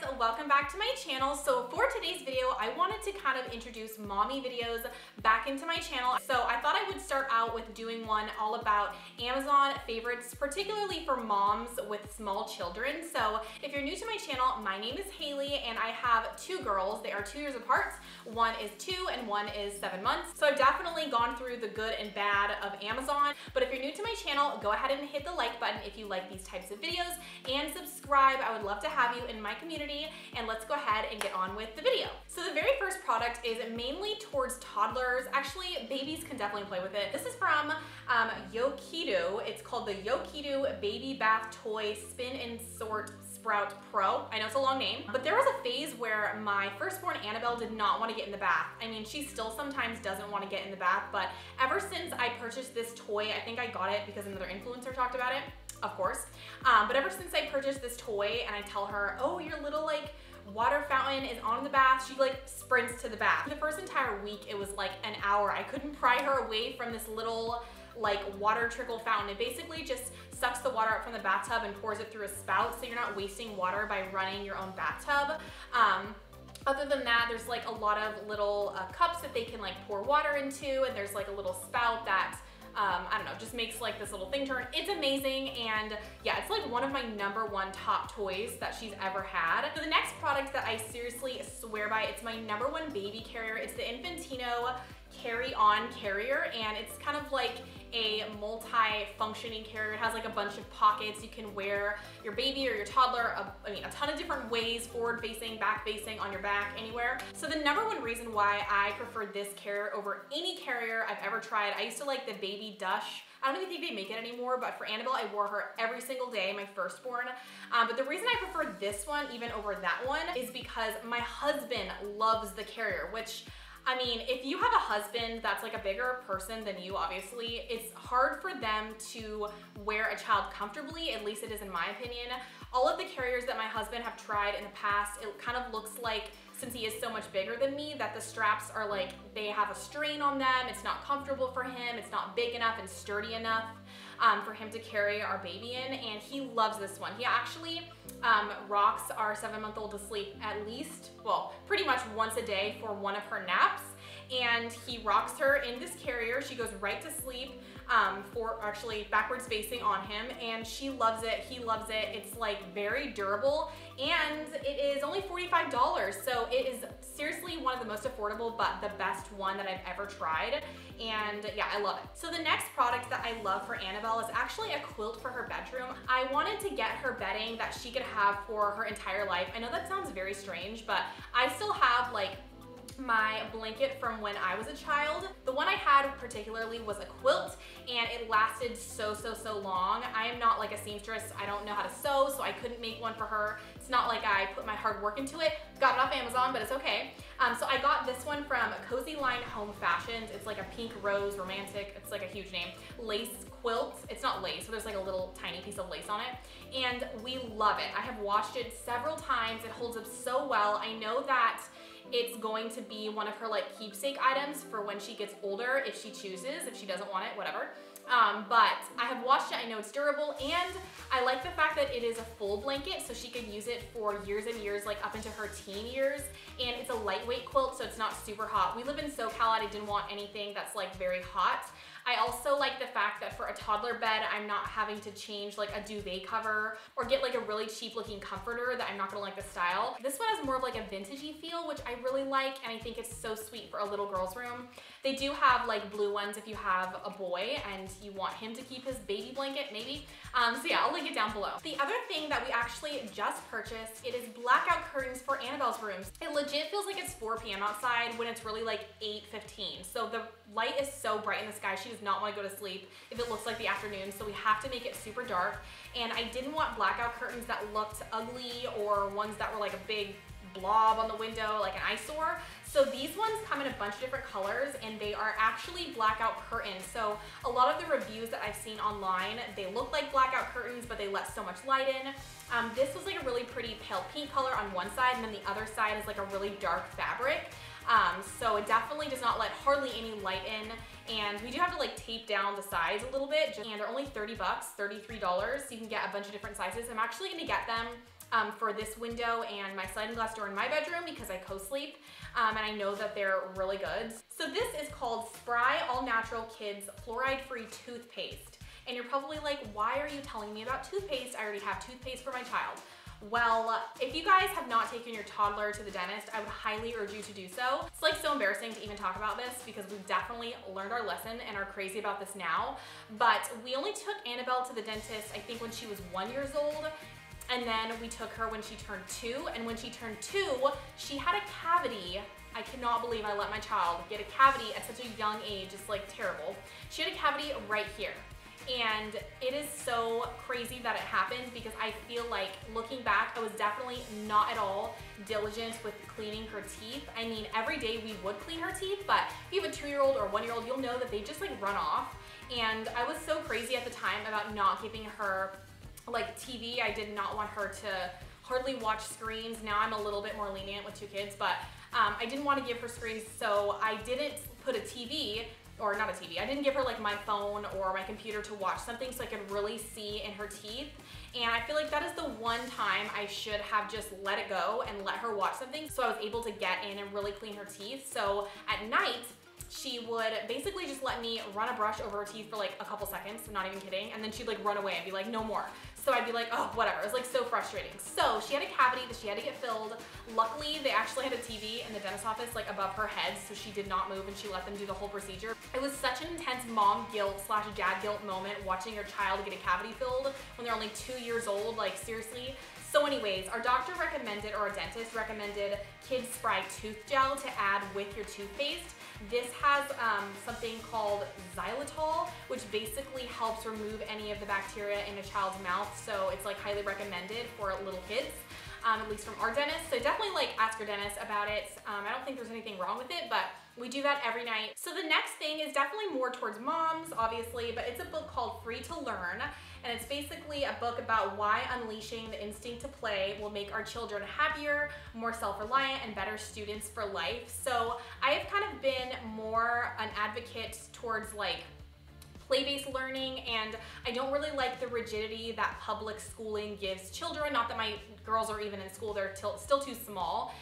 guys, welcome back to my channel. So for today's video, I wanted to kind of introduce mommy videos back into my channel. So I thought I would start out with doing one all about Amazon favorites, particularly for moms with small children. So if you're new to my channel, my name is Hayley and I have two girls. They are 2 years apart. One is 2 and one is 7 months. So I've definitely gone through the good and bad of Amazon. But if you're new to my channel, go ahead and hit the like button if you like these types of videos and subscribe. I would love to have you in my community, and let's go ahead and get on with the video. So the very first product is mainly towards toddlers. Actually, babies can definitely play with it. This is from Yokido. It's called the Yokido Baby Bath Toy Spin and Sort Sprout Pro. I know it's a long name, but there was a phase where my firstborn Annabelle did not want to get in the bath. I mean, she still sometimes doesn't want to get in the bath, but ever since I purchased this toy, I think I got it because another influencer talked about it, of course. But ever since I purchased this toy and I tell her, oh, your little like water fountain is on in the bath, she like sprints to the bath. The first entire week, it was like an hour. I couldn't pry her away from this little like water trickle fountain. It basically just sucks the water out from the bathtub and pours it through a spout, so you're not wasting water by running your own bathtub. Other than that, there's like a lot of little cups that they can like pour water into, and there's like a little spout that I don't know, just makes like this little thing turn. It's amazing, and yeah, it's like one of my #1 top toys that she's ever had. So the next product that I seriously swear by, it's my #1 baby carrier. It's the Infantino carry-on carrier, and it's kind of like a multi-functioning carrier. It has like a bunch of pockets. You can wear your baby or your toddler, a ton of different ways, forward-facing, back-facing, on your back, anywhere. So the #1 reason why I prefer this carrier over any carrier I've ever tried, I used to like the Baby Dush. I don't even think they make it anymore, but for Annabelle, I wore her every single day, my firstborn. But the reason I prefer this one even over that one is because my husband loves the carrier, which, I mean, if you have a husband that's like a bigger person than you, obviously, it's hard for them to wear a child comfortably, at least it is in my opinion. All of the carriers that my husband have tried in the past, it kind of looks like, since he is so much bigger than me, that the straps are like, they have a strain on them. It's not comfortable for him. It's not big enough and sturdy enough for him to carry our baby in, and he loves this one. He actually rocks our 7-month-old to sleep at least, well, pretty much once a day for one of her naps, and he rocks her in this carrier. She goes right to sleep, for actually backwards facing on him, and she loves it. He loves it. It's like very durable, and it is only $45, so it is seriously one of the most affordable but the best one that I've ever tried, and yeah, I love it. So the next product that I love for Annabelle is actually a quilt for her bedroom. I wanted to get her bedding that she could have for her entire life. I know that sounds very strange, but I still have like my blanket from when I was a child. The one I had particularly was a quilt, and it lasted so long. I am not like a seamstress. I don't know how to sew, so I couldn't make one for her. It's not like I put my hard work into it. Got it off Amazon, but it's okay. So I got this one from Cozy Line Home Fashions. It's like a pink rose romantic, it's like a huge name, lace quilt. It's not lace, so there's like a little tiny piece of lace on it, and we love it. I have washed it several times. It holds up so well. I know that it's going to be one of her like keepsake items for when she gets older, if she chooses. If she doesn't want it, whatever. But I have washed it. I know it's durable, and I like the fact that it is a full blanket, so she could use it for years and years, like up into her teen years. And it's a lightweight quilt, so it's not super hot. We live in SoCal, and I didn't want anything that's like very hot. I also like the fact that for a toddler bed, I'm not having to change like a duvet cover or get like a really cheap looking comforter that I'm not gonna like the style. This one has more of like a vintagey feel, which I really like, and I think it's so sweet for a little girl's room. They do have like blue ones if you have a boy and you want him to keep his baby blanket, maybe. So yeah, I'll link it down below. The other thing that we actually just purchased, it is blackout curtains for Annabelle's rooms. It legit feels like it's 4 p.m. outside when it's really like 8:15. So the light is so bright in the sky, she does not want to go to sleep if it looks like the afternoon, so we have to make it super dark. And I didn't want blackout curtains that looked ugly or ones that were like a big blob on the window, like an eyesore. So these ones come in a bunch of different colors, and they are actually blackout curtains. So a lot of the reviews that I've seen online, they look like blackout curtains, but they let so much light in. This was like a really pretty pale pink color on one side, and then the other side is like a really dark fabric. So it definitely does not let hardly any light in, and we do have to like tape down the sides a little bit, and they're only $30 bucks, $33, so you can get a bunch of different sizes. I'm actually gonna get them for this window and my sliding glass door in my bedroom because I co-sleep, and I know that they're really good. So this is called Spry All Natural Kids Fluoride-Free Toothpaste. And you're probably like, why are you telling me about toothpaste? I already have toothpaste for my child. Well, if you guys have not taken your toddler to the dentist, I would highly urge you to do so. It's like so embarrassing to even talk about this because we've definitely learned our lesson and are crazy about this now. But we only took Annabelle to the dentist, I think when she was 1 year old. And then we took her when she turned 2. And when she turned 2, she had a cavity. I cannot believe I let my child get a cavity at such a young age. It's like terrible. She had a cavity right here. And it is so crazy that it happened because I feel like looking back, I was definitely not at all diligent with cleaning her teeth. I mean, every day we would clean her teeth, but if you have a 2-year-old or 1-year-old, you'll know that they just like run off. And I was so crazy at the time about not giving her like TV. I did not want her to hardly watch screens. Now I'm a little bit more lenient with 2 kids, but I didn't want to give her screens, so I didn't put a TV, or not a TV, I didn't give her like my phone or my computer to watch something so I could really see in her teeth. And I feel like that is the one time I should have just let it go and let her watch something so I was able to get in and really clean her teeth. So at night, she would basically just let me run a brush over her teeth for like a couple seconds, I'm not even kidding, and then she'd like run away and be like, no more. So I'd be like, oh, whatever. It was like so frustrating. So she had a cavity that she had to get filled. Luckily, they actually had a TV in the dentist's office like above her head, so she did not move and she let them do the whole procedure. It was such an intense mom guilt / dad guilt moment watching your child get a cavity filled when they're only 2 years old, like seriously. So anyways, our doctor recommended, or our dentist recommended, Kids Spry Tooth Gel to add with your toothpaste. This has something called xylitol, which basically helps remove any of the bacteria in a child's mouth. So it's like highly recommended for little kids, at least from our dentist. So definitely like ask your dentist about it. I don't think there's anything wrong with it, but we do that every night. So the next thing is definitely more towards moms, obviously, but it's a book called Free to Learn. And it's basically a book about why unleashing the instinct to play will make our children happier, more self-reliant, and better students for life. So I have kind of been more an advocate towards like play-based learning, and I don't really like the rigidity that public schooling gives children. Not that my girls are even in school, they're still too small.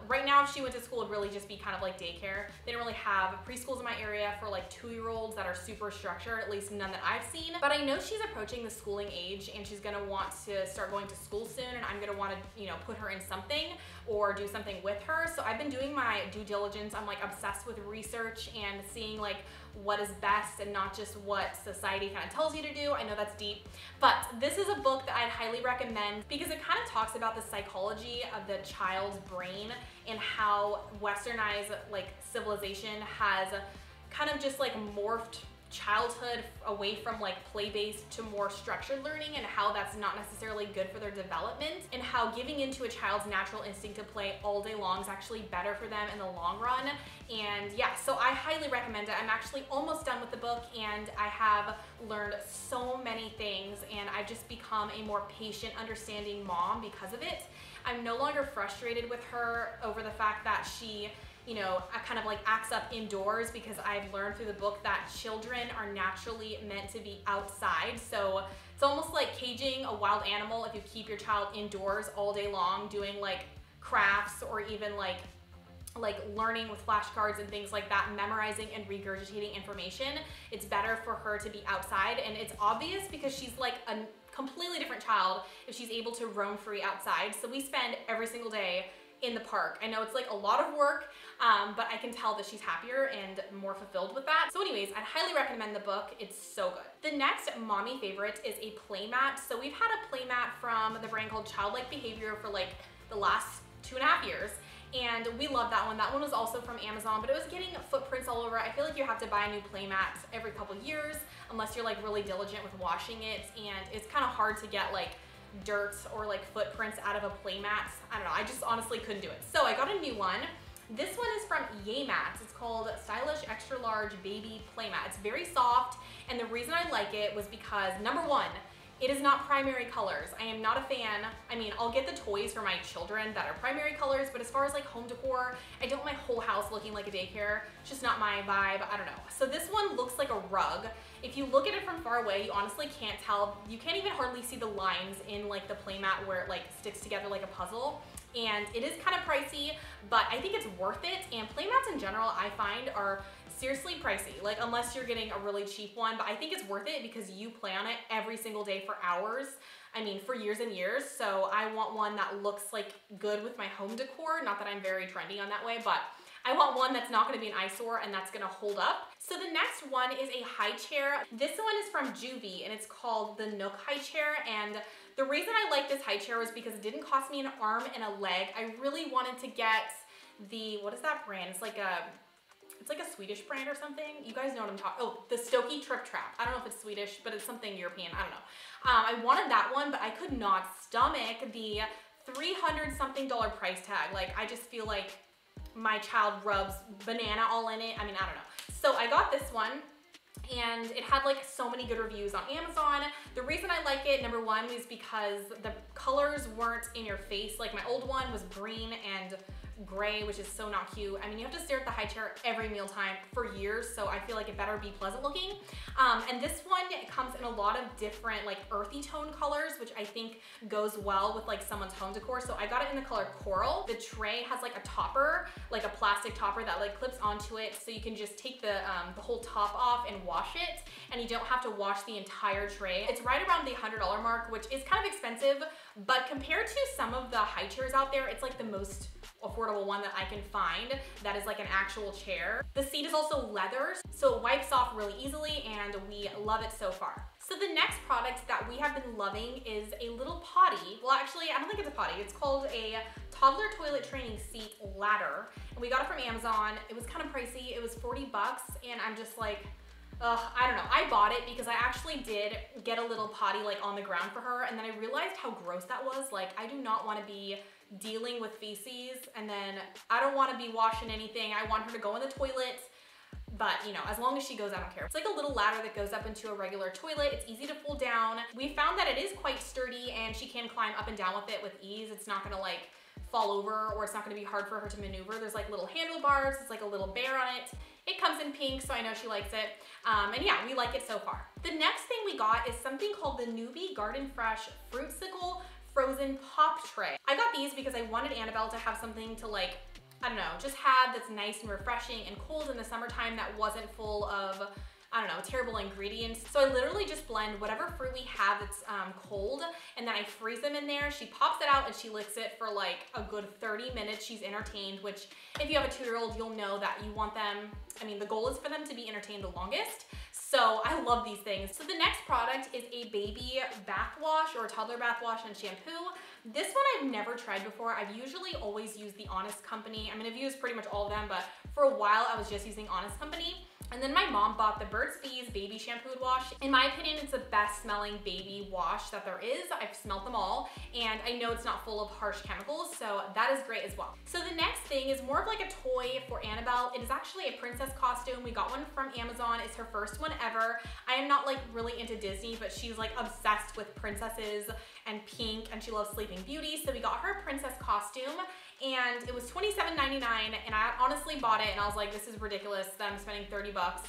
Right now, if she went to school, it'd really just be kind of like daycare. They don't really have preschools in my area for like 2-year-olds that are super structured, at least none that I've seen. But I know she's approaching the schooling age and she's gonna want to start going to school soon, and I'm gonna wanna, you know, put her in something or do something with her. So I've been doing my due diligence. I'm like obsessed with research and seeing like what is best and not just what society kind of tells you to do. I know that's deep, but this is a book that I'd highly recommend because it kind of talks about the psychology of the child's brain and how westernized like civilization has kind of just like morphed childhood away from like play-based to more structured learning, and how that's not necessarily good for their development, and how giving into a child's natural instinct to play all day long is actually better for them in the long run. And yeah, so I highly recommend it. I'm actually almost done with the book and I have learned so many things, and I've just become a more patient, understanding mom because of it. I'm no longer frustrated with her over the fact that she, you know, kind of like acts up indoors, because I've learned through the book that children are naturally meant to be outside. So it's almost like caging a wild animal if you keep your child indoors all day long doing like crafts or even like learning with flashcards and things like that, memorizing and regurgitating information. It's better for her to be outside, and it's obvious because she's like a completely different child if she's able to roam free outside. So we spend every single day in the park. I know it's like a lot of work, but I can tell that she's happier and more fulfilled with that. So anyways, I'd highly recommend the book. It's so good. The next mommy favorite is a playmat. So we've had a playmat from the brand called Childlike Behavior for like the last 2.5 years. And we love that one. That one was also from Amazon, but it was getting footprints all over. I feel like you have to buy a new playmat every couple years unless you're like really diligent with washing it. And it's kind of hard to get like dirt or like footprints out of a playmat. I don't know, I just honestly couldn't do it. So I got a new one. This one is from Yaymats. It's called Stylish Extra Large Baby Playmat. It's very soft, and the reason I like it was because number one, It is not primary colors. I am not a fan. I mean, I'll get the toys for my children that are primary colors, but as far as like home decor, I don't want my whole house looking like a daycare. It's just not my vibe, I don't know. So this one looks like a rug. If you look at it from far away, you honestly can't tell. You can't even hardly see the lines in like the playmat where it like sticks together like a puzzle. And it is kind of pricey, but I think it's worth it. And playmats in general, I find, are seriously pricey, like unless you're getting a really cheap one, but I think it's worth it because you play on it every single day for hours. I mean, for years and years. So I want one that looks like good with my home decor. Not that I'm very trendy on that way, but I want one that's not gonna be an eyesore and that's gonna hold up. So the next one is a high chair. This one is from Juvie and it's called the Nook high chair. And the reason I like this high chair was because it didn't cost me an arm and a leg. I really wanted to get the, what is that brand? It's like a Swedish brand or something. You guys know what I'm talking, oh, the Stokey Trip Trap. I don't know if it's Swedish, but it's something European, I don't know. I wanted that one, but I could not stomach the $300 something price tag. Like, I just feel like my child rubs banana all in it. I mean, I don't know. So I got this one and it had like so many good reviews on Amazon. The reason I like it, number one, was because the colors weren't in your face. Like my old one was green and gray, which is so not cute. I mean, you have to stare at the high chair every mealtime for years, so I feel like it better be pleasant looking. And this one comes in a lot of different like earthy tone colors, which I think goes well with like someone's home decor. So I got it in the color coral. The tray has like a topper, like a plastic topper that like clips onto it, so you can just take the whole top off and wash it, and you don't have to wash the entire tray. It's right around the $100 mark, which is kind of expensive, but compared to some of the high chairs out there, it's like the most affordable one that I can find that is like an actual chair. The seat is also leather, so it wipes off really easily, and we love it so far. So the next product that we have been loving is a little potty. Well, actually, I don't think it's a potty. It's called a toddler toilet training seat ladder, and we got it from Amazon. It was kind of pricey. It was 40 bucks, and I'm just like, I don't know. I bought it because I actually did get a little potty like on the ground for her, and then I realized how gross that was. Like, I do not want to be dealing with feces, and then I don't want to be washing anything. I want her to go in the toilet, but you know, as long as she goes, I don't care. It's like a little ladder that goes up into a regular toilet. It's easy to pull down. We found that it is quite sturdy and she can climb up and down with it with ease. It's not gonna like fall over, or it's not gonna be hard for her to maneuver. There's like little handlebars. It's like a little bear on it. It comes in pink, so I know she likes it. And yeah, we like it so far. The next thing we got is something called the Newbie Garden Fresh Fruitsicle Frozen Pop Tray. I got these because I wanted Annabelle to have something to like, I don't know, just have that's nice and refreshing and cold in the summertime that wasn't full of, I don't know, terrible ingredients. So I literally just blend whatever fruit we have that's cold, and then I freeze them in there. She pops it out and she licks it for like a good 30 minutes. She's entertained, which if you have a 2-year-old, you'll know that you want them, I mean, the goal is for them to be entertained the longest. So I love these things. So the next product is a baby bath wash or toddler bath wash and shampoo. This one I've never tried before. I've usually always used the Honest Company. I mean, I've used pretty much all of them, but for a while I was just using Honest Company. And then my mom bought the Burt's Bees Baby Shampoo Wash. In my opinion, it's the best smelling baby wash that there is. I've smelled them all, and I know it's not full of harsh chemicals, so that is great as well. So the next thing is more of like a toy for Annabelle. It is actually a princess costume. We got one from Amazon. It's her first one ever. I am not like really into Disney, but she's like obsessed with princesses and pink, and she loves Sleeping Beauty. So we got her a princess costume, and it was $27.99, and I honestly bought it and I was like, this is ridiculous that I'm spending 30 bucks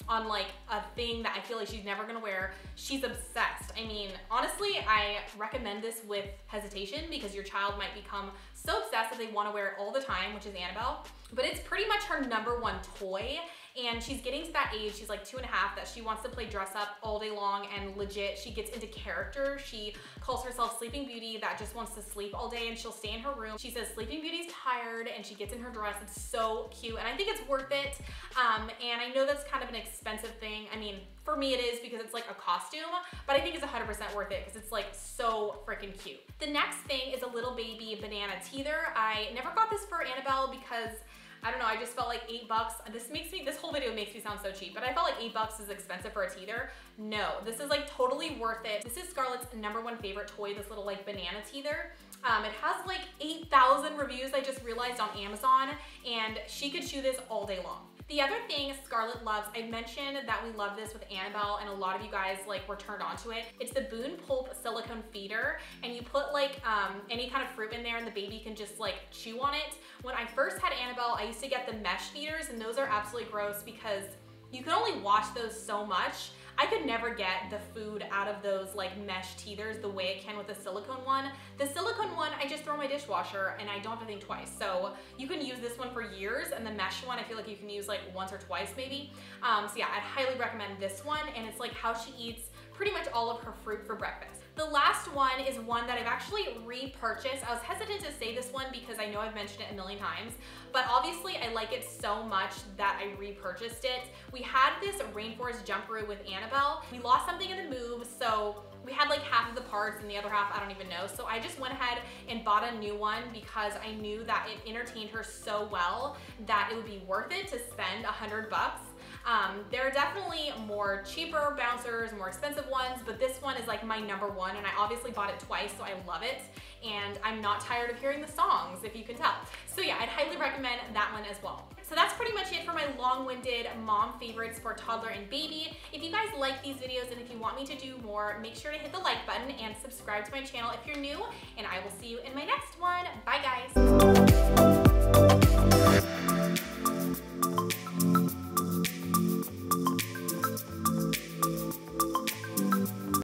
on like a thing that I feel like she's never gonna wear. She's obsessed. I mean, honestly, I recommend this with hesitation because your child might become so obsessed that they wanna wear it all the time, which is Annabelle. But it's pretty much her #1 toy, and she's getting to that age, she's like 2.5, that she wants to play dress up all day long, and legit, she gets into character. She calls herself Sleeping Beauty that just wants to sleep all day, and she'll stay in her room. She says Sleeping Beauty's tired, and she gets in her dress. It's so cute, and I think it's worth it. And I know that's kind of an expensive thing. I mean, for me it is because it's like a costume, but I think it's 100% worth it because it's like so freaking cute. The next thing is a little baby banana teether. I never got this for Annabelle because I don't know, I just felt like $8. This whole video makes me sound so cheap, but I felt like $8 is expensive for a teether. No, this is like totally worth it. This is Scarlett's #1 favorite toy, this little like banana teether. It has like 8,000 reviews, I just realized, on Amazon, and she could chew this all day long. The other thing Scarlett loves, I mentioned that we love this with Annabelle and a lot of you guys like were turned on to it. It's the Boon Pulp silicone feeder, and you put like any kind of fruit in there and the baby can just like chew on it. When I first had Annabelle, I used to get the mesh feeders, and those are absolutely gross because you can only wash those so much. I could never get the food out of those like mesh teethers the way it can with the silicone one. The silicone one, I just throw in my dishwasher and I don't have to think twice. So you can use this one for years, and the mesh one, I feel like you can use like once or twice maybe. So yeah, I'd highly recommend this one, and it's like how she eats pretty much all of her fruit for breakfast. The last one is one that I've actually repurchased. I was hesitant to say this one because I know I've mentioned it a million times, but obviously I like it so much that I repurchased it. We had this rainforest jumperoo with Annabelle. We lost something in the move, so we had like half of the parts and the other half I don't even know. So I just went ahead and bought a new one because I knew that it entertained her so well that it would be worth it to spend $100. There are definitely more cheaper bouncers, more expensive ones, but this one is like my number one, and I obviously bought it twice, so I love it. And I'm not tired of hearing the songs, if you can tell. So yeah, I'd highly recommend that one as well. So that's pretty much it for my long-winded mom favorites for toddler and baby. If you guys like these videos and if you want me to do more, make sure to hit the like button and subscribe to my channel if you're new, and I will see you in my next one. Bye guys.